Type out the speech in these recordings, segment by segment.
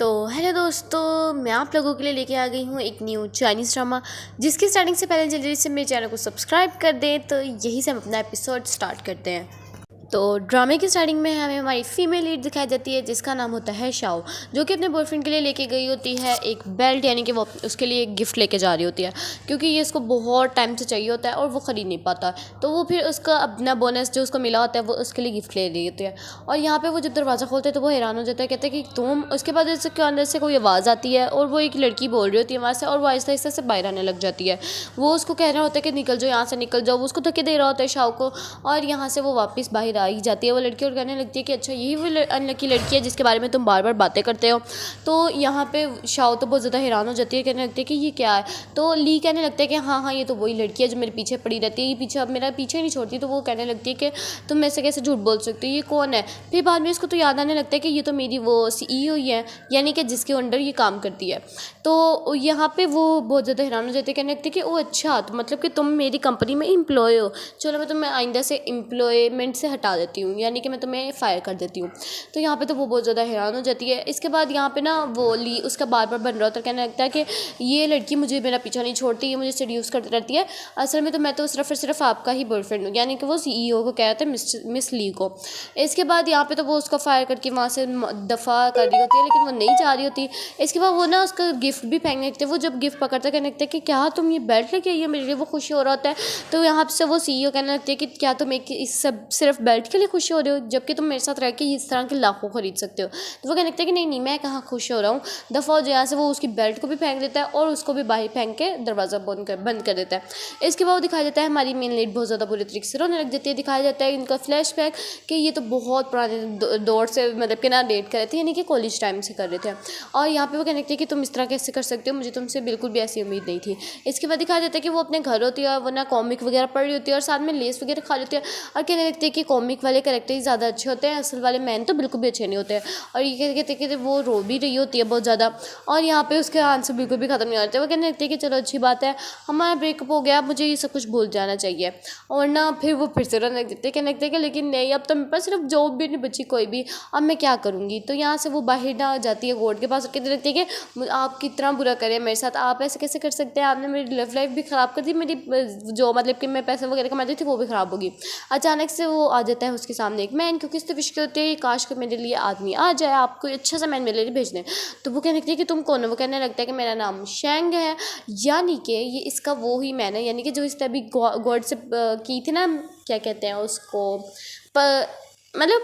तो हेलो दोस्तों, मैं आप लोगों के लिए लेके आ गई हूँ एक न्यू चाइनीज़ ड्रामा जिसकी स्टार्टिंग से पहले जल्दी से मेरे चैनल को सब्सक्राइब कर दें। तो यही से हम अपना एपिसोड स्टार्ट करते हैं। तो ड्रामे की स्टार्टिंग में हमें हमारी फीमेल लीड दिखाई जाती है जिसका नाम होता है शाओ, जो कि अपने बॉयफ्रेंड के लिए लेके गई होती है एक बेल्ट, यानी कि वो उसके लिए एक गिफ्ट लेके जा रही होती है क्योंकि ये इसको बहुत टाइम से चाहिए होता है और वो ख़रीद नहीं पाता। तो वो फिर उसका अपना बोनस जो उसको मिला होता है वो उसके लिए गिफ्ट ले रही होती है। और यहाँ पर वो जब दरवाज़ा खोलते हैं तो वो हैरान हो जाता है, कहते हैं कि तुम। उसके बाद उसके अंदर से कोई आवाज़ आती है और वो एक लड़की बोल रही होती है वहाँ से, और वो आहिस्ता आहिस्ता से बाहर आने लग जाती है। वो उसको कह रहा होता है कि निकल जाओ यहाँ से, निकल जाओ। वो उसको धक्के दे रहा होता है शाओ को, और यहाँ से वो वापस बाहर आ ही जाती है वो लड़की, और कहने लगती है कि अच्छा यही वो अनलकी लड़की है जिसके बारे में तुम बार बार बातें करते हो। तो यहाँ पे शाओ तो बहुत ज़्यादा हैरान हो जाती है, कहने लगती है कि ये क्या है। तो ली कहने लगता है कि हाँ हाँ ये तो वही लड़की है जो मेरे पीछे पड़ी रहती है, ये पीछे अब मेरा पीछे नहीं छोड़ती। तो वो कहने लगती है कि तुम मेरे से कैसे झूठ बोल सकते हो, ये कौन है। फिर बाद में इसको तो याद आने लगता है कि ये तो मेरी वो CEO ही है, यानी कि जिसके अंडर ये काम करती है। तो यहाँ पे वो बहुत ज़्यादा हैरान हो जाते हैं, कहने लगती है कि ओ अच्छा, तो मतलब कि तुम मेरी कंपनी में एम्प्लॉय हो, चलो मैं तुम्हें आइंदा से एम्प्लॉयमेंट से हटा देती हूँ, यानी कि मैं तुम्हें फायर कर देती हूँ। तो यहाँ पे तो वो बहुत ज़्यादा हैरान हो जाती है। इसके बाद यहाँ पे ना वो ली उसका बार बार बन रहा होता है, कहने लगता है कि ये लड़की मुझे मेरा पीछा नहीं छोड़ती, ये मुझे सेड्यूस करती रहती है। असल में तो मैं तो सिर्फ और सिर्फ आपका ही बॉयफ्रेंड हूँ, यानी कि वो CEO को कह रहे थे, मिस ली को। इसके बाद यहाँ पे तो वो उसका फायर करके वहाँ से दफ़ा कर रही होती है, लेकिन वो नहीं जा रही होती। इसके बाद वो ना उसका गिफ्ट भी फेंकने लगते हैं। वो जब गिफ्ट पकड़ता है कहने लगता है कि क्या तुम ये बेल्ट लेके आई है मेरे लिए, वो खुशी हो रहा होता है। तो यहाँ से वो CEO कहने लगती है कि क्या तुम एक इस सब सिर्फ बेल्ट के लिए खुशी हो रहे हो, जबकि तुम मेरे साथ रह के इस तरह के लाखों खरीद सकते हो। तो वो कहने लगता है कि नहीं नहीं, मैं कहाँ खुश हो रहा हूँ। दफ़ा हो जाए यहाँ से वो उसकी बेल्ट को भी फेंक देता है और उसको भी बाहर फेंक के दरवाज़ा बंद कर देता है। इसके बाद दिखाया जाता है हमारी मेन लीड बहुत ज़्यादा बुरी तरीके से रोने लग जाती है। दिखाया जाता है इनका फ्लैशबैक कि ये तो बहुत पुराने दौर से मतलब कि ना डेट कर रहे थे, यानी कि कॉलेज टाइम से कर रहे थे। और यहाँ पे वो कहने लगती है कि तुम इस तरह कैसे कर सकते हो, मुझे तुमसे बिल्कुल भी ऐसी उम्मीद नहीं थी। इसके बाद दिखाया जाता है कि वो अपने घर होती है, वो ना कॉमिक वगैरह पढ़ रही होती है और साथ में लेस वगैरह खा लेती है, और कहने लगती है कि कॉमिक वाले कैरेक्टर ही ज़्यादा अच्छे होते हैं, असल वाले मैन तो बिल्कुल भी अच्छे नहीं होते हैं। और ये कहते कि वो रो भी रही होती है बहुत ज़्यादा, और यहाँ पे उसके आंसर बिल्कुल भी ख़त्म नहीं होते। वो कहने लगती है कि चलो अच्छी बात है, हमारा ब्रेकअप हो गया, मुझे ये सब कुछ भूल जाना चाहिए। और ना फिर वो फिर से रोने लग जाते हैं, कहने लगते हैं कि लेकिन नहीं, अब तो मेरे पास सिर्फ जॉब भी नहीं बची कोई भी, अब मैं क्या करूँगी। तो यहाँ से वो बाहर ना जाती है कोर्ट के पास, कहती लगती है कि आप कितना बुरा करें मेरे साथ, आप ऐसे कैसे कर सकते हैं, आपने मेरी लव लाइफ भी ख़राब कर दी, मेरी जो मतलब कि मैं पैसे वगैरह कमाती थी वो भी ख़राब होगी। अचानक से वो आ जाता है उसके सामने एक मैन, क्योंकि इससे विश करते हैं काश को मेरे लिए आदमी आ जाए, आपको अच्छा सा मैन मेरे लिए भेज दें। तो वो कहने लगती है कि तुम कौन हो। वो कहने लगता है कि मेरा नाम शेंग है, यानी कि ये इसका वो ही मैन है, यानी कि जो इसने अभी गॉड से की थी ना, क्या कहते हैं उसको, मतलब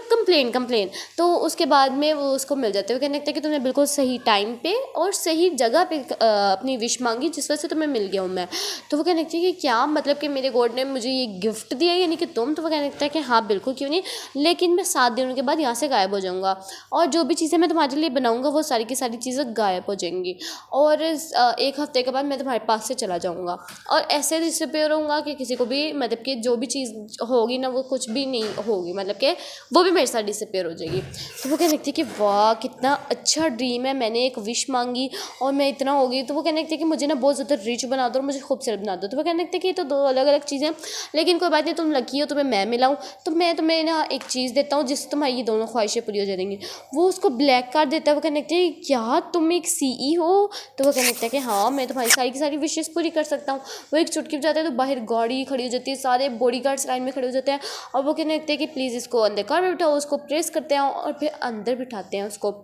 कंप्लेन। तो उसके बाद में वो उसको मिल जाते हैं। वो कहने लगता है कि तुमने बिल्कुल सही टाइम पे और सही जगह पे अपनी विश मांगी, जिस वजह से तुम्हें मिल गया हूँ मैं। तो वो कहने लगती है कि क्या मतलब कि मेरे गॉड ने मुझे ये गिफ्ट दिया, यानी कि तुम। तो वो कहने लगता है कि हाँ बिल्कुल, क्यों नहीं, लेकिन मैं 7 दिनों के बाद यहाँ से गायब हो जाऊँगा, और जो भी चीज़ें मैं तुम्हारे लिए बनाऊँगा वो सारी की सारी चीज़ें गायब हो जाएंगी, और 1 हफ्ते के बाद मैं तुम्हारे पास से चला जाऊँगा, और ऐसे डिसअपीयर होऊंगा कि किसी को भी मतलब कि जो भी चीज़ होगी ना वो कुछ भी नहीं होगी, मतलब कि वो भी मेरे साथ डिसअपीयर हो जाएगी। तो वो कहने लगती है कि वाह कितना अच्छा ड्रीम है, मैंने एक विश मांगी और मैं इतना हो गई। तो वो कहने लगती है कि मुझे ना बहुत ज़्यादा रिच बना दो और मुझे खूबसूरत बना दो। तो वो कहने लगती है कि ये तो 2 अलग अलग चीज़ें, लेकिन कोई बात नहीं, तुम लकी हो, तुम्हें मैं मिलाऊँ, तो मैं तुम्हें ना एक चीज़ देता हूँ जिससे तुम्हारी ये दोनों ख्वाहिशें पूरी हो जाएंगी। वो उसको ब्लैक कार्ड देता है। वो कहने लगती है क्या तुम एक CEO हो। तो वो कहने लगता है कि हाँ मैं तुम्हारी सारी की सारी विशेष पूरी कर सकता हूँ। वो एक चुटकी बजाता है तो बाहर गाड़ी खड़ी हो जाती है, सारे बॉडीगार्ड्स लाइन में खड़े हो जाते हैं, और वो कहने लगते हैं कि प्लीज़ इसको अंदर कार में बिठाओ। उसको प्रेस करते हैं और फिर अंदर बिठाते हैं उसको।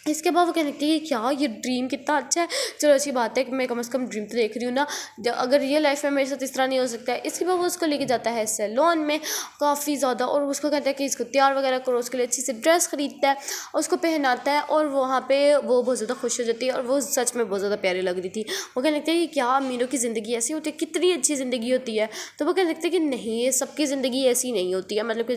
इसके बाद वो कहने लगती है कि क्या ये ड्रीम कितना अच्छा है, चलो अच्छी बात है कि मैं कम से कम ड्रीम तो देख रही हूँ ना, अगर रियल लाइफ में मेरे साथ इस तरह नहीं हो सकता है। इसके बाद वो उसको लेके जाता है सैलून में काफ़ी ज़्यादा, और उसको कहता है कि इसको तैयार वगैरह करो, उसके लिए अच्छी सी ड्रेस खरीदता है, उसको पहनाता है, और वहाँ पे वो बहुत ज़्यादा खुश हो जाती है, और वो सच में बहुत ज़्यादा प्यारी लग रही थी। वो कहने लगता है कि क्या अमीरों की ज़िंदगी ऐसी होती है, कितनी अच्छी ज़िंदगी होती है। तो वो कहने लगता है कि नहीं, ये सबकी ज़िंदगी ऐसी नहीं होती है, मतलब कि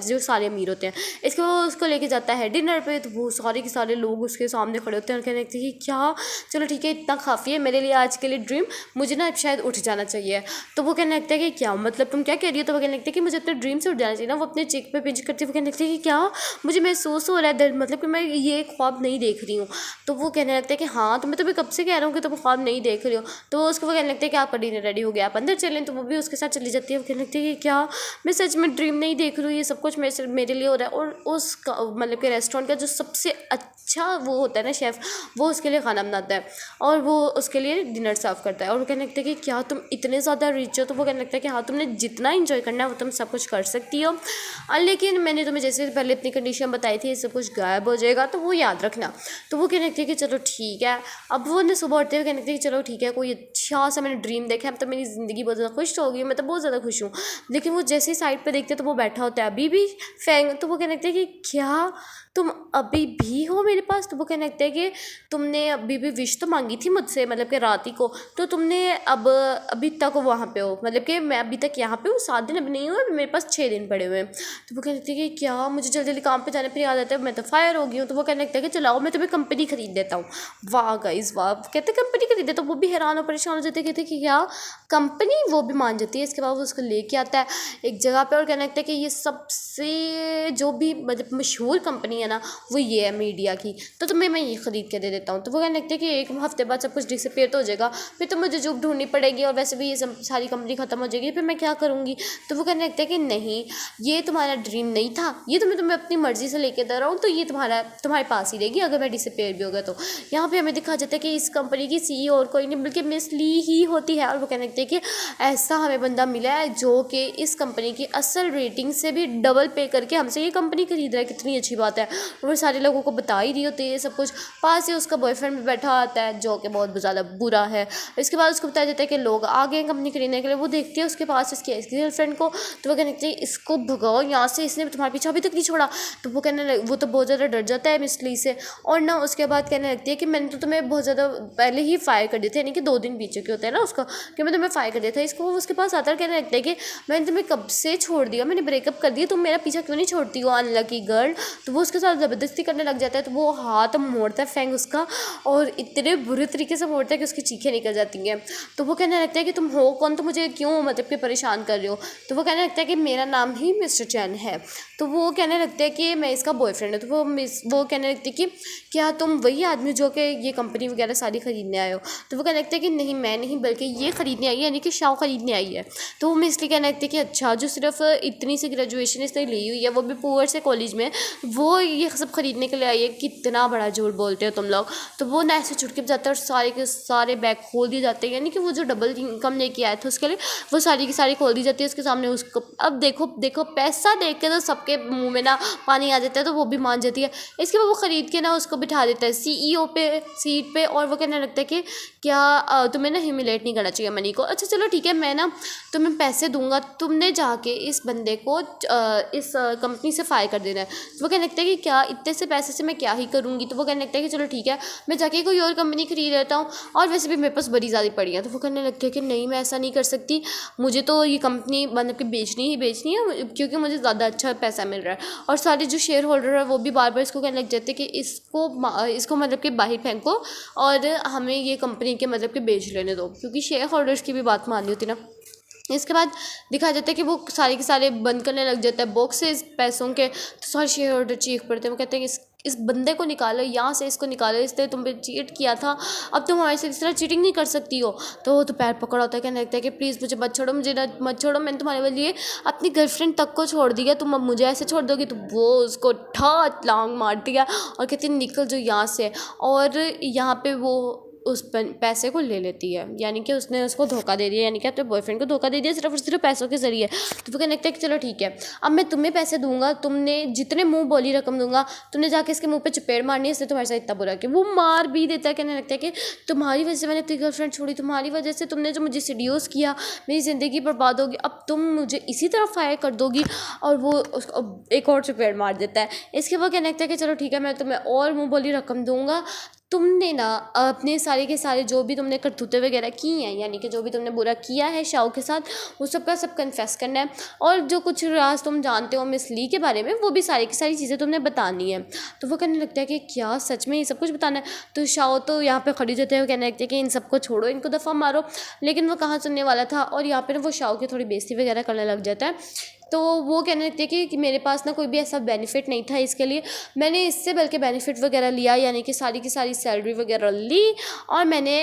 जो सारे अमीर होते हैं। इसके बाद उसको लेके जाता है डिनर पे, तो वो सारे के सारे लोग उसके सामने खड़े होते हैं और कहने लगते हैं कि क्या, चलो ठीक है इतना काफ़ी है मेरे लिए आज के लिए ड्रीम, मुझे ना शायद उठ जाना चाहिए। तो वो कहने लगता है कि क्या मतलब तुम क्या कह रही हो। तो वो कहने लगता है कि मुझे अपने ड्रीम से उठ जाना चाहिए ना। वो अपने चेक पे पिंच करती है। वो कहने लगती है कि क्या मुझे महसूस हो रहा है दर्द, मतलब कि मैं ये ख्वाब नहीं देख रही हूँ। तो वो कहने लगता है कि हाँ तो मैं तुम्हें कब से कह रहा हूँ कि तुम ख्वाब नहीं देख रही हो। तो उसको वो कहने लगता है कि आपका डिनर रेडी हो गया, आप अंदर चलें। तो वो भी उसके साथ चली जाती है। वो कहने लगती है कि क्या मैं सच में ड्रीम नहीं देख रही हूँ, ये सब कुछ मेरे लिए हो रहा है। और उस मतलब कि रेस्टोरेंट का जो सबसे अच्छा वो होता है ना शेफ़, वो उसके लिए खाना बनाता है और वो उसके लिए डिनर सर्व करता है और वो कहने लगता है कि क्या तुम इतने ज़्यादा रिच हो। तो वो कहने लगता है कि हाँ, तुमने जितना इंजॉय करना है वो तुम सब कुछ कर सकती हो, लेकिन मैंने तुम्हें जैसे पहले अपनी कंडीशन बताई थी, सब कुछ गायब हो जाएगा तो वो याद रखना। तो वो कहने लगती है कि चलो ठीक है। अब वो ने सुबह उठते हुए कहने लगती है कि चलो ठीक है, कोई अच्छा सा मैंने ड्रीम देखा है, अब तो मेरी ज़िंदगी बहुत ज़्यादा खुश हो गई, मैं तो बहुत ज़्यादा खुश हूँ। लेकिन वो जैसे ही साइड पर देखते तो वो बैठा होता है अभी भी फैंग। तो वो कहने लगते हैं कि क्या तुम अभी भी हो मेरे पास। तो वो कहने लगता है कि तुमने अभी भी विश तो मांगी थी मुझसे, मतलब कि रात ही को, तो तुमने अब अभी तक वहाँ पे हो, मतलब कि मैं अभी तक यहाँ पे हूँ, 7 दिन अभी नहीं हुए, अभी मेरे पास 6 दिन पड़े हुए हैं। तो वो कहने लगती है कि क्या मुझे जल्दी जल्दी काम पे जाने पर याद आता है, मैं तो फायर हो गई हूँ। तो वो कहने लगता है कि चलाओ मैं तुम्हें कंपनी खरीद देता हूँ। वाह गाइस वाह, कहते कंपनी खरीद देता हूँ। वो भी हैरान और परेशान हो जाते, कहते कि क्या कंपनी, वो भी मान जाती है। इसके बाद वो उसको लेके आता है एक जगह पे और कहने लगता है कि ये सबसे जो भी मतलब मशहूर कंपनी है ना वो ये है मीडिया की, तो तुम्हें मैं ये ख़रीद के दे देता हूँ। तो वो कहने लगता है कि 1 हफ्ते बाद सब कुछ डिसअपीयर तो हो जाएगा, फिर तो मुझे जॉब ढूंढनी पड़ेगी और वैसे भी ये सब सारी कंपनी ख़त्म हो जाएगी, फिर मैं क्या करूँगी। तो वो कहने लगता है कि नहीं, ये तुम्हारा ड्रीम नहीं था, ये तुम्हें अपनी मर्ज़ी से लेके दे रहा हूँ, तो ये तुम्हारे पास ही रहेगी अगर मैं डिसअपीयर भी होगा। तो यहाँ पर हमें दिखा जाता है कि इस कंपनी की CEO और कोई नहीं बल्कि मिस ली ही होती है। और वो कहने लगते हैं कि ऐसा हमें बंदा मिला है जो कि इस कंपनी की असल रेटिंग से भी डबल पे करके हमसे ये कंपनी खरीद रहा है, कितनी अच्छी बात है। वो सारे लोगों को बता ही रही होती है सब कुछ। पास ही उसका बॉयफ्रेंड भी बैठा आता है जो कि बहुत ज़्यादा बुरा है। इसके बाद उसको बताया जाता है कि लोग आ गए हैं कंपनी खरीदने के लिए। वो देखती है उसके पास इसकी गर्लफ्रेंड को, तो वो कहने लगती है इसको भगाओ यहाँ से, इसने तुम्हारे पीछे अभी तक नहीं छोड़ा। तो वो वो तो बहुत ज़्यादा डर जाता है मिस ली से, और ना उसके बाद कहने लगती है कि मैंने तो तुम्हें बहुत ज़्यादा पहले ही फायर कर दिए थे, यानी कि 2 दिन बीत चुके होते हैं ना उसका, कि मैं तुम्हें फायर कर दिया था। इसको वो उसके पास आता है, कहने लगता है कि मैंने तुम्हें कब से छोड़ दिया, मैंने ब्रेकअप कर दिया, तुम मेरा पीछा क्यों नहीं छोड़ती हो अनलकी गर्ल। तो वो उसके साथ ज़बरदस्ती करने लग जाता है। तो वो हाथ मोड़ता है फैंग उसका, और इतने बुरे तरीके से मोड़ता है कि उसकी चीखें निकल जाती हैं। तो वो कहने लगता है कि तुम हो कौन, तो मुझे क्यों मतलब कि परेशान कर रहे हो। तो वो कहने लगता है कि मेरा नाम ही मिस्टर चैन है। तो वो कहने लगते हैं कि मैं इसका बॉयफ्रेंड हूँ। तो वो कहने लगती है कि क्या तुम वही आदमी जो कि ये कंपनी वगैरह सारी ख़रीदने आए हो। तो वो कहने लगता है कि नहीं मैं नहीं, बल्कि ये ख़रीदने आई है, यानी कि शाव ख़रीदने आई है। तो वो मिस ली कहने लगती है कि अच्छा, जो सिर्फ इतनी सी ग्रेजुएशन इसने ली हुई है, वो भी पुअर से कॉलेज में, वो ये सब ख़रीदने के लिए आई है, कितना बड़ा झूठ बोलते हो तुम लोग। तो वो ना ऐसे चुटकी जाता है और सारे के सारे बैग खोल दिए जाते हैं, यानी कि वो जो डबल इनकम लेके आया था उसके लिए वो सारी की सारी खोल दी जाती है उसके सामने। उसको अब देखो पैसा देख के तो सबके मुंह में ना पानी आ जाता है, तो वो भी मान जाती है। इसके बाद वो ख़रीद के ना उसको बिठा देता है CEO पे सीट पे, और वो कहने लगता है कि क्या तुम्हें ना ह्यूमिलेट नहीं करना चाहिए मनी को। अच्छा चलो ठीक है, मैं ना तुम्हें पैसे दूंगा, तुमने जाके इस बंदे को इस कंपनी से फायर कर देना है। तो वो कहने लगता है कि क्या इतने से पैसे से मैं क्या ही करूँगी। तो वो कहने लगता है कि चलो ठीक है, मैं जाके कोई और कंपनी खरीद लेता हूँ, और वैसे भी मेरे पास बड़ी ज़्यादा पड़ी है। तो वो कहने लगते हैं कि नहीं मैं ऐसा नहीं कर सकती, मुझे तो ये कंपनी मतलब कि बेचनी है, क्योंकि मुझे ज़्यादा अच्छा पैसा मिल रहा है। और सारे जो शेयर होल्डर है वो भी बार बार इसको कहने लग जाते हैं कि इसको मतलब कि बाहर फेंको और हमें ये कंपनी के मतलब कि बेच लेने दो, क्योंकि शेयर होल्डर्स की भी बात माननी होती ना। इसके बाद दिखाया जाता है कि वो सारे के सारे बंद करने लग जाता है बॉक्सेस पैसों के। तो सारे शेयर होल्डर चीख पड़ते हैं, वो कहते हैं कि इस बंदे को निकालो यहाँ से, इसको निकालो, इसने तुम पे चीट किया था, अब तुम हमारे से इस तरह चीटिंग नहीं कर सकती हो। तो वो तो पैर पकड़ा होता है, कहने लगता है कि प्लीज़ मुझे मत छोड़ो, मुझे मत छोड़ो, मैंने तुम्हारे लिए अपनी गर्लफ्रेंड तक को छोड़ दिया, तुम अब मुझे ऐसे छोड़ दोगी। तो वो उसको ठाट लांग मार दिया और कहती है निकल जो यहाँ से। और यहाँ पे वो उस पैसे को ले लेती है, यानी कि उसने उसको धोखा दे दिया, यानी कि अपने बॉयफ्रेंड को धोखा दे दिया सिर्फ और सिर्फ पैसों के ज़रिए। तो वो कहने लगता है कि चलो ठीक है, अब मैं तुम्हें पैसे दूंगा, तुमने जितने मुंह बोली रकम दूंगा, तुमने जाके इसके मुंह पे चपेड़ मारनी है, इसने तुम्हारे साथ इतना बुरा किया। वो मार भी देता है, कहने लगता है कि तुम्हारी वजह से मैंने अपनी गर्लफ्रेंड छोड़ी, तुम्हारी वजह से तुमने जो मुझे सीड्यूस किया, मेरी ज़िंदगी बर्बाद होगी, अब तुम मुझे इसी तरह फायर कर दोगी। और वो उसको एक और चपेड़ मार देता है। इसके बाद कहने लगता है कि चलो ठीक है, मैं तुम्हें और मुँह बोली रकम दूंगा, तुमने ना अपने सारे के सारे जो भी तुमने करतूतें वगैरह की हैं, यानी कि जो भी तुमने बुरा किया है शाओ के साथ, वो सब का सब कन्फेस करना है, और जो कुछ राज तुम जानते हो मिस ली के बारे में, वो भी सारी की सारी चीज़ें तुमने बतानी है। तो वो कहने लगता है कि क्या सच में ये सब कुछ बताना है। तो शाओ तो यहाँ पे खड़ी जाते हैं, वो कहने लगते हैं कि इन सबको छोड़ो, इनको दफ़ा मारो। लेकिन वो कहाँ सुनने वाला था, और यहाँ पर वो शाओ की थोड़ी बेइज्जती वगैरह करने लग जाता है। तो वो कहने लगती है कि मेरे पास ना कोई भी ऐसा बेनिफिट नहीं था इसके लिए, मैंने इससे बल्कि बेनिफिट वगैरह लिया, यानी कि सारी की सारी सैलरी वगैरह ली, और मैंने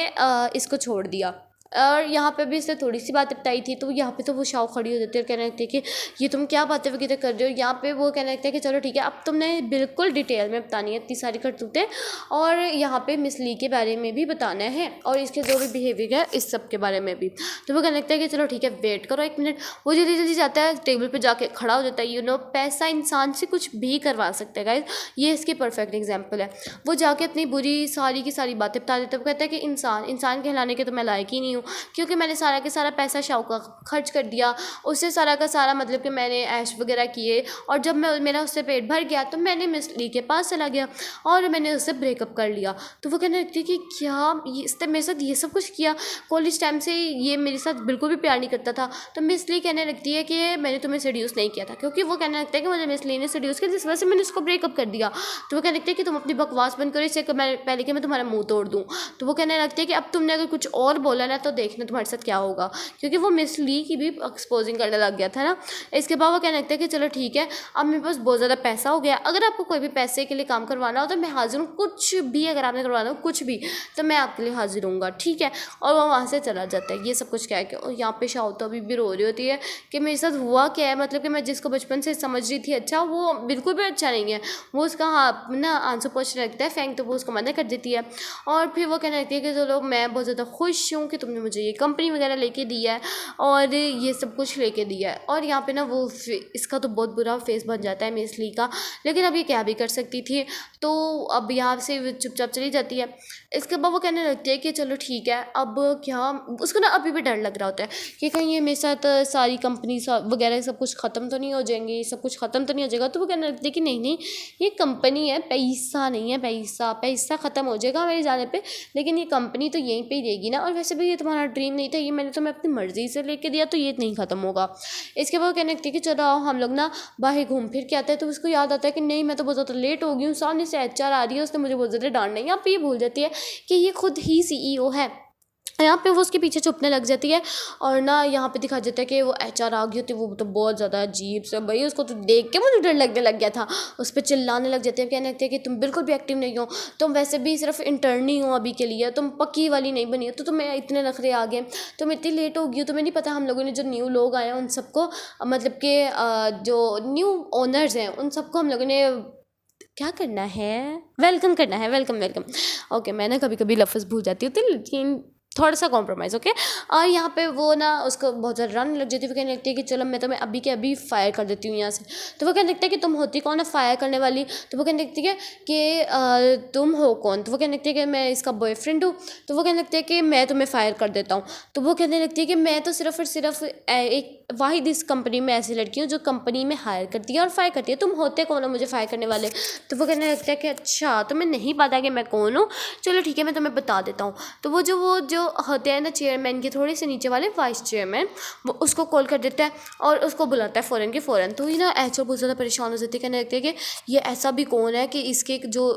इसको छोड़ दिया। और यहाँ पे भी इसने थोड़ी सी बातें बताई थी, तो यहाँ पे तो वो शाओ खड़ी हो जाती है और कहने लगती है कि ये तुम क्या बातें वगैरह कर रहे हो। यहाँ पे वो कहने लगता है कि चलो ठीक है, अब तुमने बिल्कुल डिटेल में बतानी है इतनी सारी करतूतें, और यहाँ पे मिस ली के बारे में भी बताना है और इसके जो भी बिहेवियर है इस सब के बारे में भी। तो वो कहने लगता है कि चलो ठीक है, वेट करो 1 मिनट। वो जल्दी जल्दी जाता है, टेबल पर जाके खड़ा हो जाता है। पैसा इंसान से कुछ भी करवा सकता है गाइज, ये इसकी परफेक्ट एग्जाम्पल है। वो जाके अपनी बुरी सारी की सारी बातें बता देता है। वो कहता है कि इंसान कहलाने के तो मैं लायक ही नहीं हूँ, क्योंकि मैंने सारा के सारा पैसा शाओ का खर्च कर दिया, उससे सारा का सारा मतलब कि मैंने ऐश वगैरह किए, और जब मेरा उससे पेट भर गया तो मैंने मिस ली के पास चला गया और मैंने उससे ब्रेकअप कर लिया। तो वो कहने लगती है कि क्या इसने मेरे साथ ये सब कुछ किया, कॉलेज टाइम से ये मेरे साथ बिल्कुल भी प्यार नहीं करता था। तो मिस ली कहने लगती है कि मैंने तुम्हें सेड्यूस नहीं किया था, क्योंकि वो कहने लगता है कि मुझे मिस ली ने सेड्यूस किया, जिस वजह से मैंने उसको ब्रेकअप कर दिया। तो वो कहने लगती है कि तुम अपनी बकवास बंद करो, इससे पहले कि मैं तुम्हारा मुंह तोड़ दूँ। तो वो कहने लगती है कि अब तुमने अगर कुछ और बोला ना तो देखना तुम्हारे साथ क्या होगा, क्योंकि वो मिस ली की भी एक्सपोजिंग करने लग गया था ना। इसके बाद वो कहने लगता है कि चलो ठीक है, अब मेरे पास बहुत ज़्यादा पैसा हो गया, अगर आपको कोई भी पैसे के लिए काम करवाना हो तो मैं हाजिर हूँ, कुछ भी अगर आपने करवाना हो कुछ भी, तो मैं आपके लिए हाजिर हूँगा, ठीक है। और वो वहाँ से चला जाता है। ये सब कुछ क्या है कि, और यहाँ पे शाओ तो अभी भी रो रही होती है कि मेरे साथ हुआ क्या है, मतलब कि मैं जिसको बचपन से समझ रही थी अच्छा, वो बिल्कुल भी अच्छा नहीं है। वो उसका आंसू पोछने लगता है फेंक, तो वो उसको मना कर देती है। और फिर वो कहने लगती है कि चलो मैं बहुत ज़्यादा खुश हूँ कि तुमने मुझे ये कंपनी वगैरह लेके दी है और ये सब कुछ लेके दिया है। और यहाँ पे ना वो इसका तो बहुत बुरा फेस बन जाता है मिस ली का, लेकिन अब ये क्या भी कर सकती थी, तो अब यहाँ से चुपचाप चली जाती है। इसके बाद वो कहने लगती है कि चलो ठीक है, अब क्या, उसको ना अभी भी डर लग रहा होता है कि कहीं ये मेरे साथ सारी कंपनी वगैरह सब कुछ ख़त्म तो नहीं हो जाएंगी, सब कुछ ख़त्म तो नहीं हो जाएगा। तो वो कहने लगती है कि नहीं नहीं, ये कंपनी है, पैसा नहीं है, पैसा ख़त्म हो जाएगा मेरे जाने पे, लेकिन ये कंपनी तो यहीं पे ही रहेगी ना। और वैसे भी ये तुम्हारा ड्रीम नहीं था, ये मैंने तुम्हें अपनी मर्जी से लेके दिया, तो ये नहीं ख़त्म होगा। इसके बाद वो कहने लगती है कि चलो आओ हम लोग ना बाहर घूम फिर के आते हैं। तो उसको याद आता है कि नहीं, मैं तो बहुत ज़्यादा लेट हो गई हूँ, सामने से HR आ रही है, उसने मुझे बहुत ज़्यादा डांटना है। यहाँ पे ये भूल जाती है कि ये खुद ही CEO है। यहाँ पे वो उसके पीछे छुपने लग जाती है, और ना यहाँ पे दिखा जाता है कि वो HR आ गई होती है। वो तो बहुत ज़्यादा अजीब से, भाई उसको तो देख के मुझे डर लगने लग गया था। उस पर चिल्लाने लग जाते हैं, कहने लगते हैं कि तुम बिल्कुल भी एक्टिव नहीं हो, तुम वैसे भी सिर्फ इंटर्न ही हो अभी के लिए, तुम पक्की वाली नहीं बनी हो, तो तुम्हें इतने नखरे आ गए, तुम इतनी लेट हो गई हो, तुम्हें नहीं पता हम लोगों ने जो न्यू लोग आए हैं उन सबको, मतलब कि जो न्यू ओनर्स हैं उन सबको हम लोगों ने क्या करना है, वेलकम करना है, वेलकम। ओके, मैं ना कभी कभी लफ्ज़ भूल जाती हूँ, तो लेकिन थोड़ा सा कॉम्प्रोमाइज़, ओके। और यहाँ पे वो ना उसको बहुत ज़्यादा रन लग जाती है। वो कहने लगती है कि चलो मैं तुम्हें अभी के अभी फायर कर देती हूँ यहाँ से। तो वो कहने लगता है कि तुम होती कौन है फायर करने वाली। तो वो कहने लगती है कि तुम हो कौन। तो वो कहने लगती है कि मैं इसका बॉयफ्रेंड हूँ। तो वो कहने लगती है कि मैं तुम्हें फायर कर देता हूँ। तो वो कहने लगती है कि मैं तो सिर्फ और सिर्फ एक वाहिद इस कंपनी में ऐसी लड़की हूँ जो कंपनी में हायर करती है और फायर करती है, तुम होते कौन हो मुझे फायर करने वाले। तो वो कहने लगता है कि अच्छा तुम्हें नहीं पता कि मैं कौन हूँ, चलो ठीक है मैं तुम्हें बता देता हूँ। तो वो जो होते हैं ना चेयरमैन के थोड़े से नीचे वाले वाइस चेयरमैन, वो उसको कॉल कर देता है और उसको बुलाता है फ़ौरन के फ़ौरन। तो ही ना HR बहुत ज़्यादा परेशान हो जाती है, कहने लगती है कि ये ऐसा भी कौन है कि इसके जो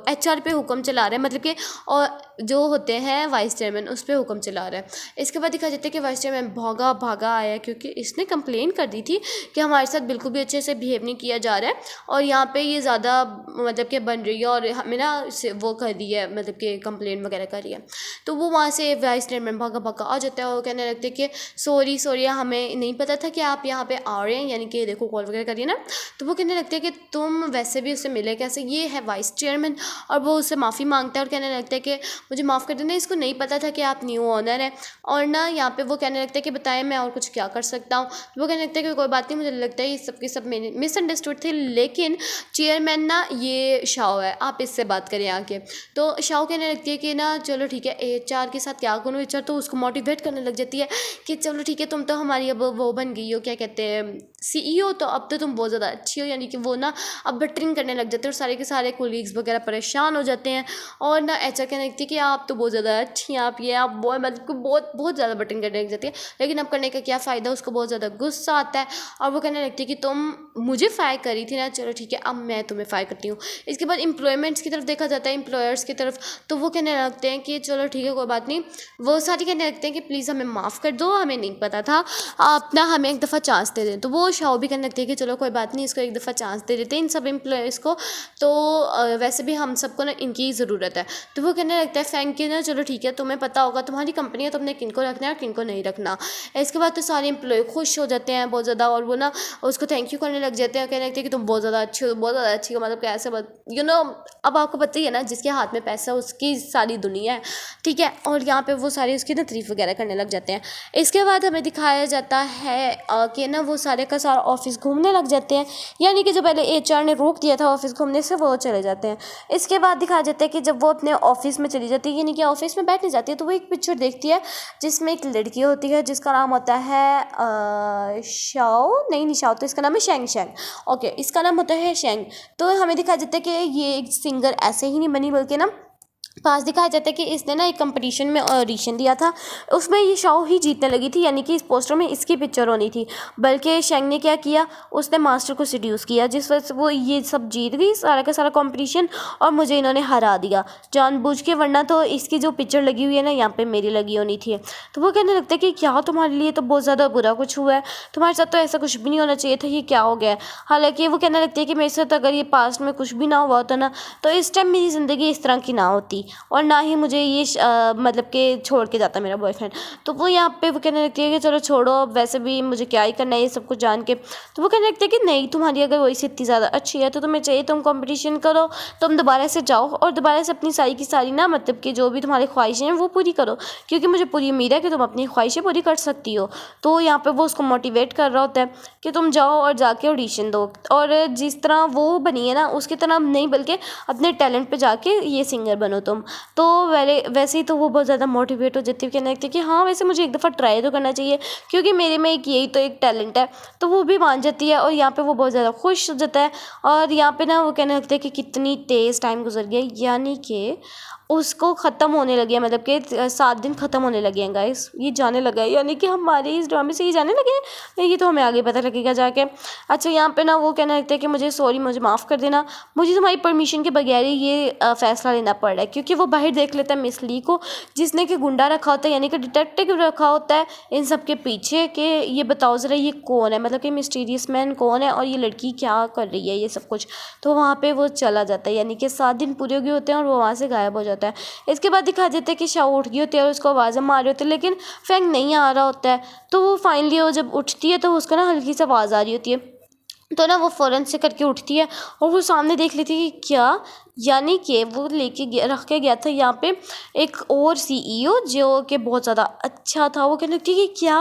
HR पे हुक्म चला रहा है, मतलब कि और जो होते हैं वाइस चेयरमैन उस पर हुक्म चला रहा है। इसके बाद दिखा जाता है कि वाइस चेयरमैन भागा आया, क्योंकि इसने कंप्लेन कर दी थी कि हमारे साथ बिल्कुल भी अच्छे से बिहेव नहीं किया जा रहा है और यहाँ पे ये ज़्यादा मतलब कि बन रही है और हमें ना वो कर दी है, मतलब कि कंप्लेन वगैरह कर रही है। तो वो वहाँ से वाइस चेयरमैन भागा आ जाता है और कहने लगते हैं कि सॉरी हमें नहीं पता था कि आप यहाँ पे आ रहे हैं, यानी कि देखो कॉल वगैरह करिए ना। तो वो कहने लगते हैं कि तुम वैसे भी उससे मिले कैसे, ये है वाइस चेयरमैन। और वो उससे माफ़ी मांगता है और कहने लगता है कि मुझे माफ़ कर देना, इसको नहीं पता था कि आप न्यू ओनर हैं। और ना यहाँ पे वो कहने लगता है कि बताएं मैं और कुछ क्या कर सकता हूँ। तो वो कहने लगता है कि कोई बात नहीं, मुझे लगता है ये सबके सब मिसअंडरस्टूड थे, लेकिन चेयरमैन ना ये शाओ है, आप इससे बात करें आके। तो शाओ कहने लगती है कि ना चलो ठीक है HR के साथ क्या करूँ। HR तो उसको मोटिवेट करने लग जाती है कि चलो ठीक है तुम तो हमारी अब वो बन गई हो, क्या कहते हैं CEO, तो अब तो तुम बहुत ज़्यादा अच्छी हो, यानी कि वो ना अब बटरिंग करने लग जाते हैं और सारे के सारे कोलीग्स वगैरह परेशान हो जाते हैं। और ना HR कहने लगती है कि आप तो बहुत ज़्यादा अच्छी हैं, आप ये आप मतलब बहुत ज़्यादा बटरिंग करने लग जाती है, लेकिन अब करने का क्या फ़ायदा, उसको बहुत ज़्यादा गुस्सा आता है और वो कहने लगती है कि तुम मुझे फायर करी थी ना, चलो ठीक है अब मैं तुम्हें फायर करती हूँ। इसके बाद एम्प्लॉयमेंट्स की तरफ देखा जाता है, एम्प्लॉयर्स की तरफ, तो वो कहने लगते हैं कि चलो ठीक है कोई बात नहीं। वो सारी कहने लगते हैं कि प्लीज़ हमें माफ़ कर दो, हमें नहीं पता था, आप ना हमें एक दफ़ा चांस दे दें। तो वो तो शाओ भी कहने लगती है कि चलो कोई बात नहीं, इसको एक दफ़ा चांस दे देते हैं इन सब एम्प्लॉयज़ को, तो वैसे भी हम सबको ना इनकी ज़रूरत है। तो वो कहने लगता है फैंग कि ना चलो ठीक है, तुम्हें पता होगा तुम्हारी कंपनी है, तुमने किनको रखना है और किनको नहीं रखना। इसके बाद तो सारे एम्प्लॉय खुश हो जाते हैं बहुत ज़्यादा, और वो ना उसको थैंक यू करने लग जाते हैं, कहने लगते हैं कि तुम बहुत ज़्यादा अच्छी हो, बहुत ज़्यादा अच्छी हो, मतलब कैसे अब आपको पता ही है ना, जिसके हाथ में पैसा उसकी सारी दुनिया है, ठीक है। और यहाँ पे वो सारे उसकी ना तारीफ वगैरह करने लग जाते हैं। इसके बाद हमें दिखाया जाता है कि ना वो सारे का सारा ऑफिस घूमने लग जाते हैं, यानी कि जो पहले एचआर ने रोक दिया था ऑफिस घूमने से, वो चले जाते हैं। इसके बाद दिखाया जाता है कि जब वो अपने ऑफिस में चली जाती है, यानी कि ऑफिस में बैठने जाती है, तो वो एक पिक्चर देखती है जिसमें एक लड़की होती है जिसका नाम होता है शाओ, नहीं शाओ, तो इसका नाम है शेंग शेंग, ओके, इसका नाम होता है शेंग। तो हमें दिखाया जाता है कि ये एक सिंगर ऐसे ही नहीं बनी, बल्कि ना पास दिखाया जाता है कि इसने ना एक कंपटीशन में ऑडिशन दिया था, उसमें ये शाओ ही जीतने लगी थी, यानी कि इस पोस्टर में इसकी पिक्चर होनी थी। बल्कि शेंग ने क्या किया, उसने मास्टर को सीड्यूस किया, जिस वजह से वो ये सब जीत गई सारा का सारा कंपटीशन, और मुझे इन्होंने हरा दिया जानबूझ के, वरना तो इसकी जो पिक्चर लगी हुई है ना यहाँ पे मेरी लगी होनी थी। तो वो कहने लगता है कि क्या तुम्हारे लिए तो बहुत ज़्यादा बुरा कुछ हुआ है, तुम्हारे साथ तो ऐसा कुछ भी नहीं होना चाहिए था, ये क्या हो गया है। हालांकि वो कहने लगती है कि मेरे साथ अगर ये पास्ट में कुछ भी ना हुआ होता ना, तो इस टाइम मेरी ज़िंदगी इस तरह की ना होती, और ना ही मुझे ये मतलब कि छोड़ के जाता मेरा बॉयफ्रेंड। तो वो यहाँ पे वो कहने लगती है कि चलो छोड़ो, अब वैसे भी मुझे क्या ही करना है ये सब कुछ जान के। तो वो कहने लगती है कि नहीं, तुम्हारी अगर वही से इतनी ज़्यादा अच्छी है तो तुम्हें चाहिए तुम कंपटीशन करो, तुम दोबारा से जाओ और दोबारा से अपनी सारी की सारी ना, मतलब कि जो भी तुम्हारी ख्वाहिशें हैं वो पूरी करो, क्योंकि मुझे पूरी उम्मीद है कि तुम अपनी ख्वाहिशें पूरी कर सकती हो। तो यहाँ पे वो उसको मोटिवेट कर रहा होता है कि तुम जाओ और जाके ऑडिशन दो, और जिस तरह वो बनी है ना उसकी तरह नहीं, बल्कि अपने टैलेंट पे जाके ये सिंगर बनो तुम। तो वैसे ही तो वो बहुत ज़्यादा मोटिवेट हो जाती है, कहने लगती है कि हाँ वैसे मुझे एक दफ़ा ट्राई तो करना चाहिए, क्योंकि मेरे में एक यही तो एक टैलेंट है। तो वो भी मान जाती है, और यहाँ पे वो बहुत ज़्यादा खुश हो जाता है। और यहाँ पे ना वो कहने लगता है कि कितनी तेज़ टाइम गुजर गया, यानी कि उसको ख़त्म होने लगे हैं, मतलब कि 7 दिन ख़त्म होने लगे हैं गाइस, ये जाने लगा है, यानी कि हमारे इस ड्रामे से ये जाने लगे हैं, ये तो हमें आगे पता लगेगा जाके। अच्छा, यहाँ पे ना वो कहने लगता है कि मुझे सॉरी, मुझे माफ़ कर देना, मुझे तुम्हारी परमिशन के बगैर ही ये फ़ैसला लेना पड़ रहा है, क्योंकि वो बाहर देख लेता है मिस ली को, जिसने कि गुंडा रखा होता है, यानी कि डिटेक्टिव रखा होता है इन सब के पीछे, कि ये बताओ ज़रा ये कौन है, मतलब कि मिस्टीरियस मैन कौन है और ये लड़की क्या कर रही है, ये सब कुछ। तो वहाँ पे वो चला जाता है, यानी कि 7 दिन पूरे हो गए होते हैं और वो वहाँ से गायब हो जाता है। इसके बाद दिखा देते हैं कि शाओ उठ गई होती है और उसको आवाज़ें मार रही होती है, लेकिन फैंग नहीं आ रहा होता है। तो वो फाइनली वो जब उठती है तो उसको ना हल्की सी आवाज़ आ रही होती है, तो ना वो फ़ौरन से करके उठती है और वो सामने देख लेती है कि क्या, यानी कि वो रख के गया था यहाँ पे एक और सीईओ जो कि बहुत ज़्यादा अच्छा था। वो कहने लगती है कि क्या,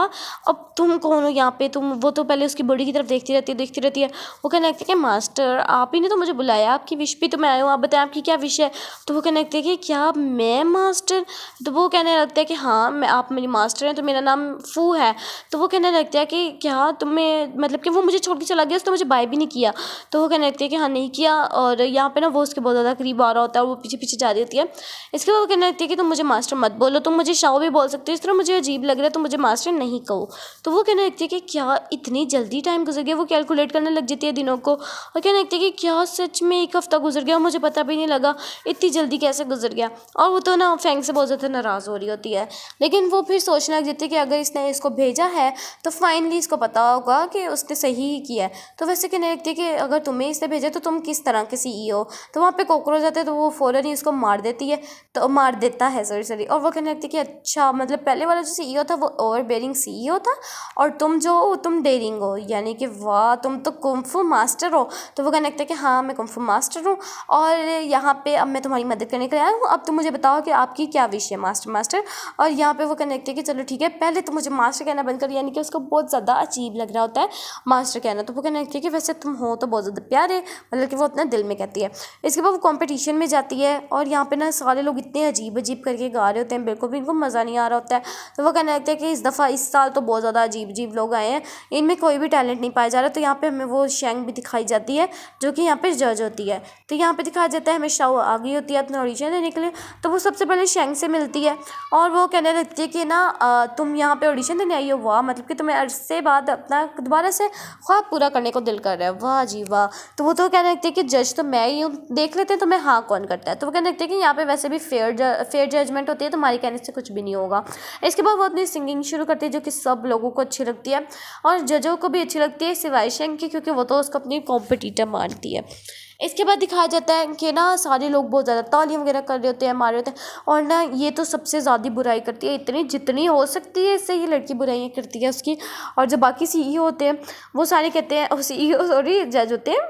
अब तुम कौन हो यहाँ पे, तुम, वो तो पहले उसकी बॉडी की तरफ देखती रहती है। वो कहने लगती है कि मास्टर आप ही ने तो मुझे बुलाया, आपकी विश पे तो मैं आया हूँ, आप बताएं आपकी क्या विश है। तो वो कहने लगती है कि क्या मैं मास्टर, तो वो कहने लगता है कि हाँ मैं, आप मेरी मास्टर हैं, तो मेरा नाम फू है। तो वो कहने लगता है कि क्या तुम्हें, मतलब कि वो मुझे छोड़ के चला गया, उसने मुझे बाय भी नहीं किया। तो वो कहने लगती है कि हाँ नहीं किया, और यहाँ पे ना वो उसके बहुत ज़्यादा करीब आ रहा होता है और वो पीछे पीछे जा रही होती है। इसके बाद वो कहने लगती है कि तुम मुझे मास्टर मत बोलो, तुम मुझे शाओ भी बोल सकते हो, इस तरह मुझे अजीब लग रहा है, तुम मुझे मास्टर नहीं कहो। तो वो कहने लगती है कि क्या इतनी जल्दी टाइम गुजर गया, वो कैलकुलेट करने लग जाती है दिनों को, और कहने लगती है कि क्या सच में 1 हफ्ता गुजर गया, मुझे पता भी नहीं लगा, इतनी जल्दी कैसे गुजर गया। और वो तो ना फैंग से बहुत ज़्यादा नाराज़ हो रही होती है, लेकिन वो फिर सोचने लग जाती है कि अगर इसने इसको भेजा है तो फाइनली इसको पता होगा कि उसने सही ही किया है। तो वैसे कहने लगती है कि अगर तुम्हें इसने भेजा तो तुम किस तरह के सीईओ। तो वहाँ पे कॉकरोच आते हैं, तो वो फ़ौरन ही उसको मार देती है, तो मार देता है सॉरी। और वो कहने लगती है कि अच्छा, मतलब पहले वाला जो सीईओ था वो ओवरबेयरिंग सीईओ था, और तुम डेयरिंग हो, यानी कि वाह तुम तो कुंफू मास्टर हो। तो वो कहने लगता है कि हाँ मैं कुंफू मास्टर हूँ, और यहाँ पे अब मैं तुम्हारी मदद करने के लिए आया हूँ, अब तुम मुझे बताओ कि आपकी क्या विश है मास्टर। और यहाँ पे वो कहने लगती है कि चलो ठीक है, पहले तो मुझे मास्टर कहना बंद कर, यानी कि उसको बहुत ज़्यादा अजीब लग रहा होता है मास्टर कहना। तो वो कहने लगती है कि वैसे तुम हो तो बहुत ज़्यादा प्यारे, मतलब कि वो अपना दिल में कहती है। इसके बाद वो कॉम्पिटिशन में जाती है, और यहाँ पे ना सारे लोग इतने अजीब करके गा रहे होते हैं, बिल्कुल भी इनको मज़ा नहीं आ रहा होता है। तो वो कहने लगता है कि इस साल तो बहुत ज़्यादा अजीब लोग आए हैं, इनमें कोई भी टैलेंट नहीं पाया जा रहा। तो यहाँ पे हमें वो शेंग भी दिखाई जाती है जो कि यहाँ पे जज होती है। तो यहाँ पे दिखाया जाता है हमें शाओ आ गई होती है अपना ऑडिशन देने के लिए। तो वो सबसे पहले शेंग से मिलती है और वो कहने लगती है कि ना तुम यहाँ पे ऑडिशन देने आई हो, वाह, मतलब कि तुम्हें अरसे बाद अपना दोबारा से ख्वाब पूरा करने को दिल कर रहा है, वाह जी वाह। तो वो तो कहने लगती है कि जज तो मैं ही हूँ, देख लेते में तुम्हें हाँ कौन करता है। तो वो कहने लगते हैं कि यहाँ पे वैसे भी फेयर जजमेंट होती है, तुम्हारे कहने से कुछ भी नहीं होगा। इसके बाद वो अपनी सिंगिंग शुरू करती है जो कि सब लोगों को अच्छी लगती है और जजों को भी अच्छी लगती है सिवाय शेंग की, क्योंकि वो तो उसको अपनी कॉम्पिटिटर मानती है। इसके बाद दिखाया जाता है कि ना सारे लोग बहुत ज़्यादा तालियां वगैरह कर रहे होते हैं, मार रहे होते हैं, और ना ये तो सबसे ज़्यादा बुराई करती है, इतनी जितनी हो सकती है इससे ये लड़की बुराइयाँ करती है उसकी। और जो बाकी सीईओ होते हैं वो सारे कहते हैं, सीईओ सॉरी जज होते हैं,